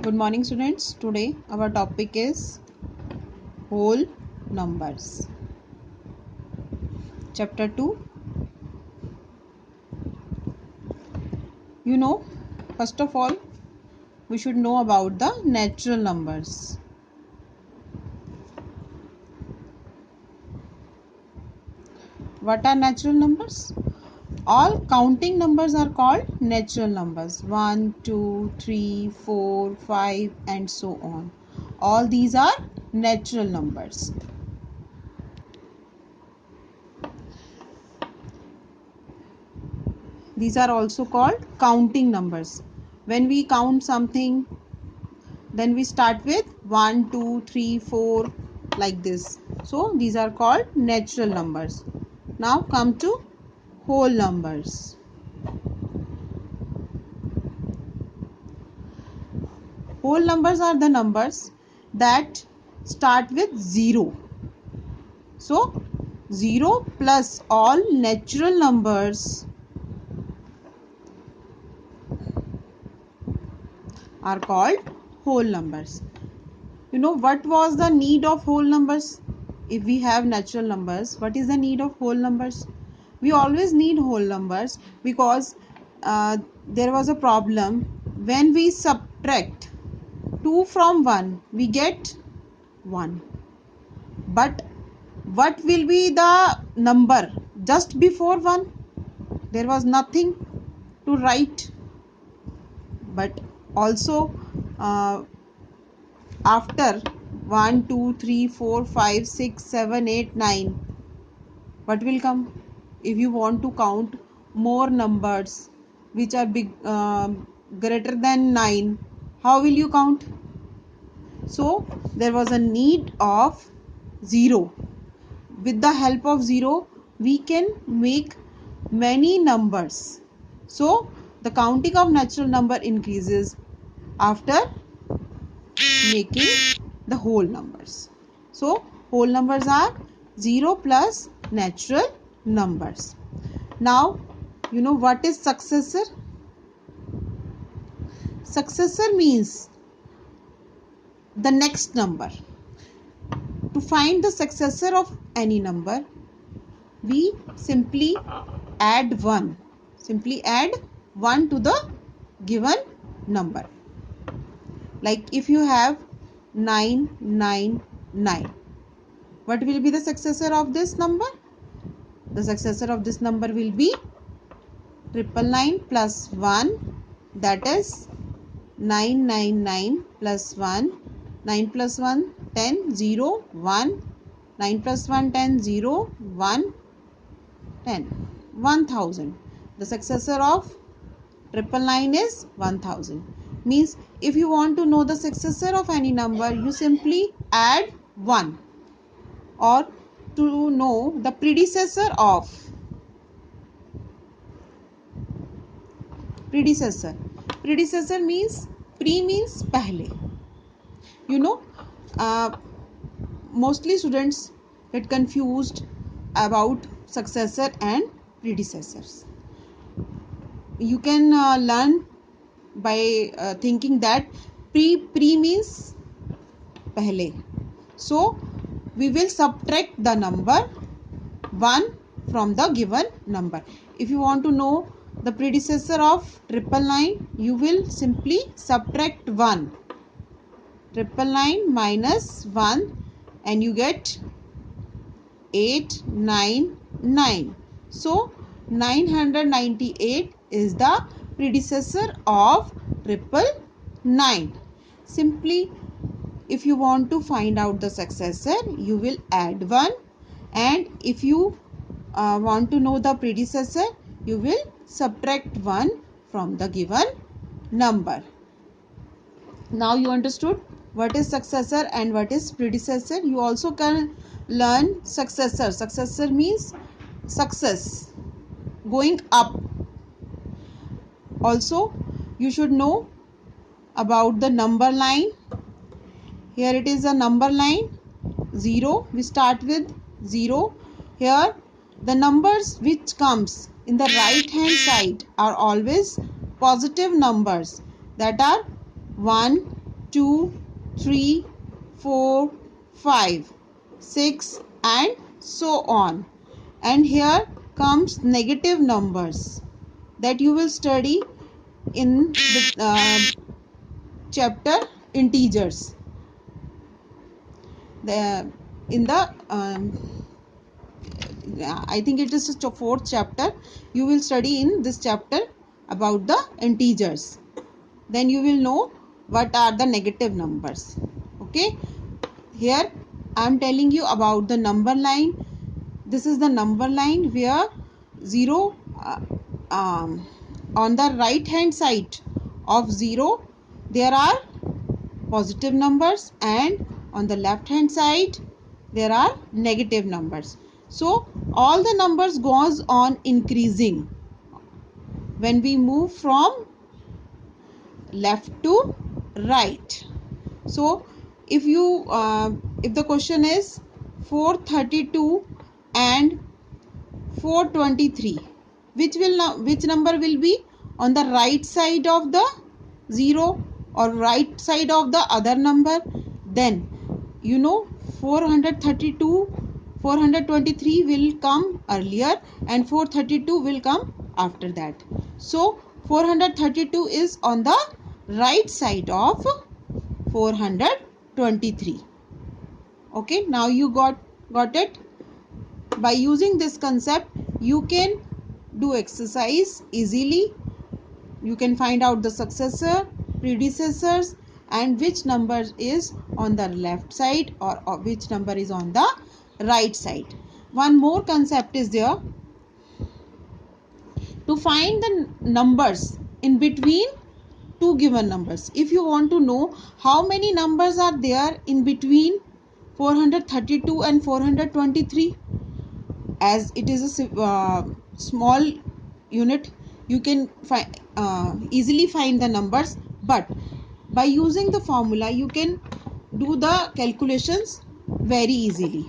Good morning, students. Today our topic is whole numbers. Chapter 2. First of all, we should know about the natural numbers. What are natural numbers? All counting numbers are called natural numbers. 1, 2, 3, 4, 5 and so on. All these are natural numbers. These are also called counting numbers. When we count something, then we start with 1, 2, 3, 4 like this. So these are called natural numbers. Now come to whole numbers. Whole numbers are the numbers that start with 0. So 0 plus all natural numbers are called whole numbers. What was the need of whole numbers? If we have natural numbers, what is the need of whole numbers? We always need whole numbers because there was a problem. When we subtract 2 from 1, we get 1. But what will be the number just before 1? There was nothing to write. But also after 1, 2, 3, 4, 5, 6, 7, 8, 9, what will come? If you want to count more numbers which are greater than 9, how will you count? So there was a need of 0. With the help of 0, we can make many numbers. So the counting of natural number increases after making the whole numbers. So whole numbers are 0 plus natural numbers. Now what is successor? Successor means the next number. To find the successor of any number, we simply add 1. Simply add 1 to the given number. Like if you have 999, what will be the successor of this number? The successor of this number will be 999 plus 1, that is 999 plus 1. 9 plus 1, 10, 0, 1. 9 plus 1, 10, 0, 1, 10. 1000. The successor of 999 is 1000. Means if you want to know the successor of any number, you simply add 1. Or to know the predecessor of. Predecessor means means pehle. Mostly students get confused about successor and predecessors. You can learn by thinking that pre means pehle. So we will subtract the number 1 from the given number. If you want to know the predecessor of 999, you will simply subtract 1. 999 minus 1 and you get 899. So 998 is the predecessor of 999. Simply, if you want to find out the successor, you will add 1, and if you want to know the predecessor, you will subtract 1 from the given number. Now you understood what is successor and what is predecessor. You also can learn successor. Successor means success, going up. Also you should know about the number line. Here it is a number line, 0. We start with 0. Here the numbers which comes in the right hand side are always positive numbers, that are 1, 2, 3, 4, 5, 6 and so on. And here comes negative numbers that you will study in the chapter integers. In the I think it is the fourth chapter. You will study in this chapter about the integers. Then you will know what are the negative numbers. Okay, here I am telling you about the number line. This is the number line where 0 on the right hand side of 0 there are positive numbers, and on the left hand side there are negative numbers. So all the numbers goes on increasing when we move from left to right. So if the question is 432 and 423, which number will be on the right side of the 0 or right side of the other number? Then 432 423 will come earlier and 432 will come after that. So 432 is on the right side of 423. Okay, now you got it. By using this concept you can do exercise easily. You can find out the successor, predecessors, and which number is on the left side or which number is on the right side. One more concept is there. To find the numbers in between two given numbers, if you want to know how many numbers are there in between 432 and 423, as it is a small unit, you can easily find the numbers, but by using the formula you can do the calculations very easily.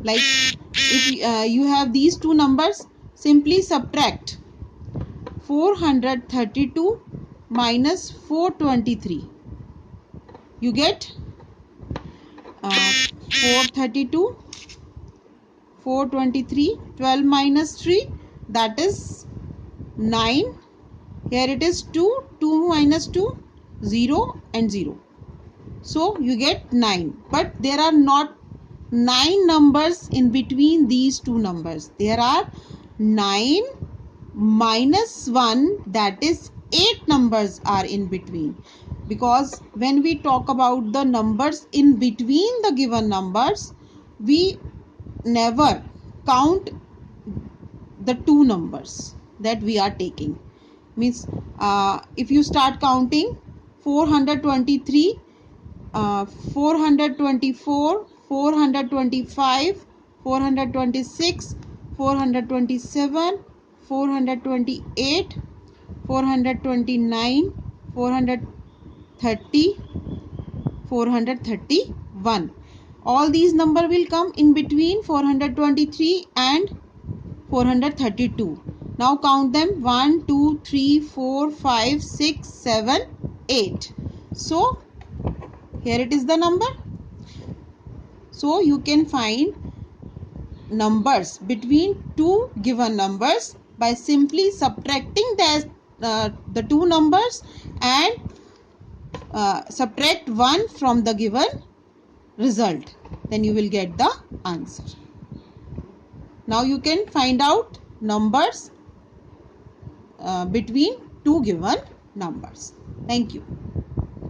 Like if you have these two numbers, simply subtract 432 minus 423. You get 432, 423, 12 minus 3, that is 9. Here it is 2, 2 minus 2, 0 and 0. So you get 9. But there are not 9 numbers in between these two numbers. There are 9 minus 1, that is 8 numbers are in between. Because when we talk about the numbers in between the given numbers, we never count the two numbers that we are taking. Means if you start counting 423, 424, 425, 426, 427, 428, 429, 430, 431. All these number will come in between 423 and 432. Now count them: 1, 2, 3, 4, 5, 6, 7, 8. So here it is the number. So you can find numbers between two given numbers by simply subtracting the two numbers and subtract 1 from the given result. Then you will get the answer. Now you can find out numbers between two given numbers. Thank you.